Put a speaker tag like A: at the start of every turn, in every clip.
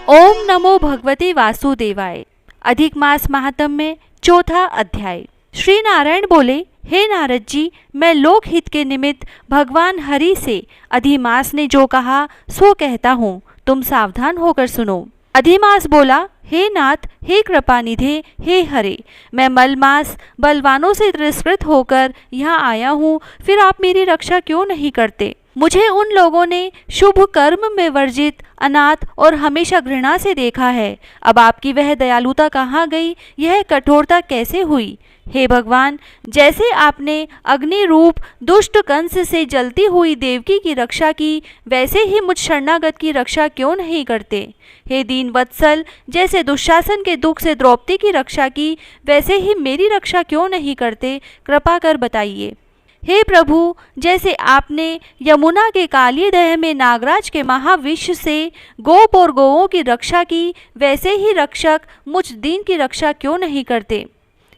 A: ओम नमो भगवते वासुदेवाय। अधिक मास महात्म्य चौथा अध्याय। श्री नारायण बोले, हे नारद जी, मैं लोक हित के निमित्त भगवान हरि से अधिमास ने जो कहा सो कहता हूँ, तुम सावधान होकर सुनो। अधिमास बोला, हे नाथ, हे कृपानिधे, हे हरे, मैं मलमास बलवानों से तिरस्कृत होकर यहाँ आया हूँ, फिर आप मेरी रक्षा क्यों नहीं करते? मुझे उन लोगों ने शुभ कर्म में वर्जित, अनाथ और हमेशा घृणा से देखा है। अब आपकी वह दयालुता कहाँ गई? यह कठोरता कैसे हुई? हे भगवान, जैसे आपने अग्नि रूप दुष्ट कंस से जलती हुई देवकी की रक्षा की, वैसे ही मुझ शरणागत की रक्षा क्यों नहीं करते? हे दीन वत्सल, जैसे दुशासन के दुख से द्रौपदी की रक्षा की, वैसे ही मेरी रक्षा क्यों नहीं करते? कृपा कर बताइए। हे प्रभु, जैसे आपने यमुना के कालीदह में नागराज के महाविष से गोप और गौओं की रक्षा की, वैसे ही रक्षक मुझ दीन की रक्षा क्यों नहीं करते?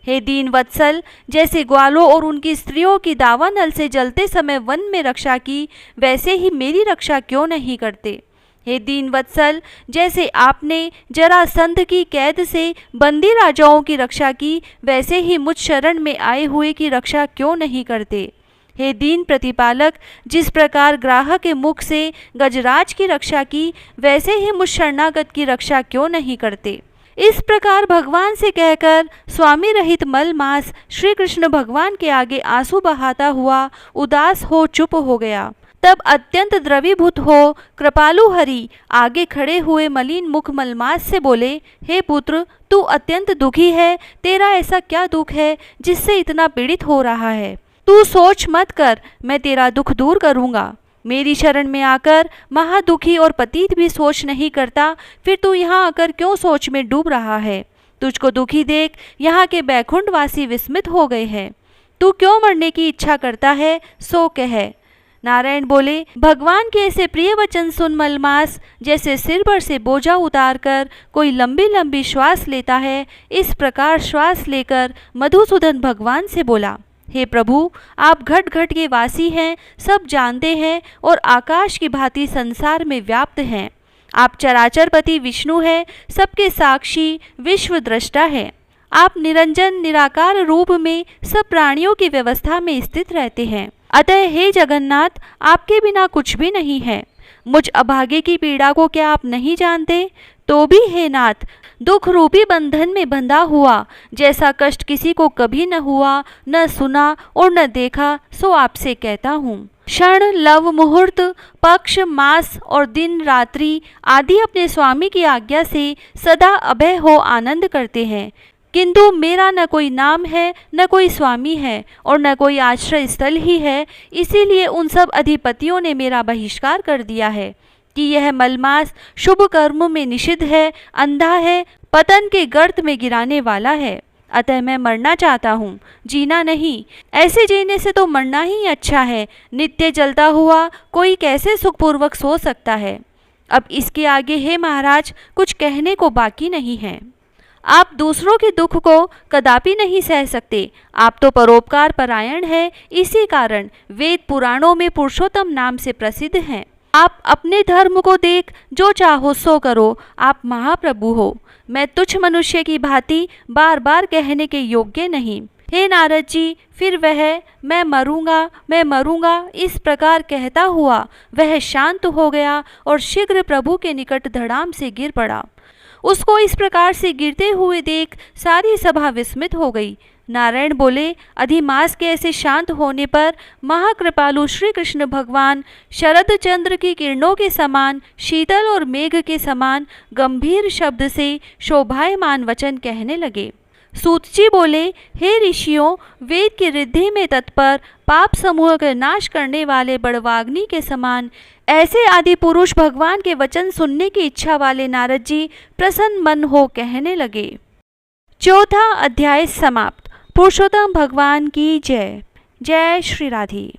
A: हे दीन वत्सल, जैसे ग्वालों और उनकी स्त्रियों की दावानल से जलते समय वन में रक्षा की, वैसे ही मेरी रक्षा क्यों नहीं करते? हे दीन वत्सल, जैसे आपने जरासंध की कैद से बंदी राजाओं की रक्षा की, वैसे ही मुझ शरण में आए हुए की रक्षा क्यों नहीं करते? हे दीन प्रतिपालक, जिस प्रकार ग्राहक के मुख से गजराज की रक्षा की, वैसे ही मुझ शरणागत की रक्षा क्यों नहीं करते? इस प्रकार भगवान से कहकर स्वामी रहित मलमास श्री कृष्ण भगवान के आगे आंसू बहाता हुआ उदास हो चुप हो गया। तब अत्यंत द्रवीभूत हो कृपालु हरि आगे खड़े हुए मलिन मुख मलमास से बोले, हे पुत्र, तू अत्यंत दुखी है। तेरा ऐसा क्या दुख है जिससे इतना पीड़ित हो रहा है? तू सोच मत कर, मैं तेरा दुख दूर करूँगा। मेरी शरण में आकर महादुखी और पतित भी सोच नहीं करता, फिर तू यहाँ आकर क्यों सोच में डूब रहा है? तुझको दुखी देख यहाँ के बैकुंठवासी विस्मित हो गए हैं। तू क्यों मरने की इच्छा करता है, सो कह। नारायण बोले, भगवान के ऐसे प्रिय वचन सुन मलमास जैसे सिर पर से बोझा उतार कर कोई लंबी लंबी श्वास लेता है, इस प्रकार श्वास लेकर मधुसूदन भगवान से बोला, हे प्रभु, आप घट घट के वासी हैं, सब जानते हैं और आकाश की भांति संसार में व्याप्त हैं। आप चराचरपति विष्णु हैं, सबके साक्षी विश्व दृष्टा हैं। आप निरंजन निराकार रूप में सब प्राणियों की व्यवस्था में स्थित रहते हैं। अतः हे जगन्नाथ, आपके बिना कुछ भी नहीं है। मुझ अभागे की पीड़ा को क्या आप नहीं जानते? तो भी हे नाथ, दुख रूपी बंधन में बंधा हुआ जैसा कष्ट किसी को कभी न हुआ, न सुना और न देखा, सो आपसे कहता हूँ। क्षण, लव, मुहूर्त, पक्ष, मास और दिन रात्रि आदि अपने स्वामी की आज्ञा से सदा अभय हो आनंद करते हैं, किंतु मेरा न कोई नाम है, न कोई स्वामी है और न कोई आश्रय स्थल ही है। इसीलिए उन सब अधिपतियों ने मेरा बहिष्कार कर दिया है कि यह मलमास शुभ कर्म में निषिद्ध है, अंधा है, पतन के गर्त में गिराने वाला है। अतः मैं मरना चाहता हूँ, जीना नहीं। ऐसे जीने से तो मरना ही अच्छा है। नित्य जलता हुआ कोई कैसे सुखपूर्वक सो सकता है? अब इसके आगे हे महाराज कुछ कहने को बाकी नहीं है। आप दूसरों के दुख को कदापि नहीं सह सकते। आप तो परोपकार परायण है, इसी कारण वेद पुराणों में पुरुषोत्तम नाम से प्रसिद्ध हैं। आप अपने धर्म को देख जो चाहो सो करो, आप महाप्रभु हो। मैं तुच्छ मनुष्य की भांति बार बार कहने के योग्य नहीं। हे नारद जी, फिर वह मैं मरूंगा इस प्रकार कहता हुआ वह शांत हो गया और शीघ्र प्रभु के निकट धड़ाम से गिर पड़ा। उसको इस प्रकार से गिरते हुए देख सारी सभा विस्मित हो गई। नारायण बोले, अधिमास के ऐसे शांत होने पर महाकृपालु श्री कृष्ण भगवान शरद चंद्र की किरणों के समान शीतल और मेघ के समान गंभीर शब्द से शोभायमान वचन कहने लगे। सूत जी बोले, हे ऋषियों, वेद की रिद्धि में तत्पर पाप समूह का नाश करने वाले बड़वाग्नि के समान ऐसे आदि पुरुष भगवान के वचन सुनने की इच्छा वाले नारद जी प्रसन्न मन हो कहने लगे। चौथा अध्याय समाप्त। पुरुषोत्तम भगवान की जय। जय श्री राधे।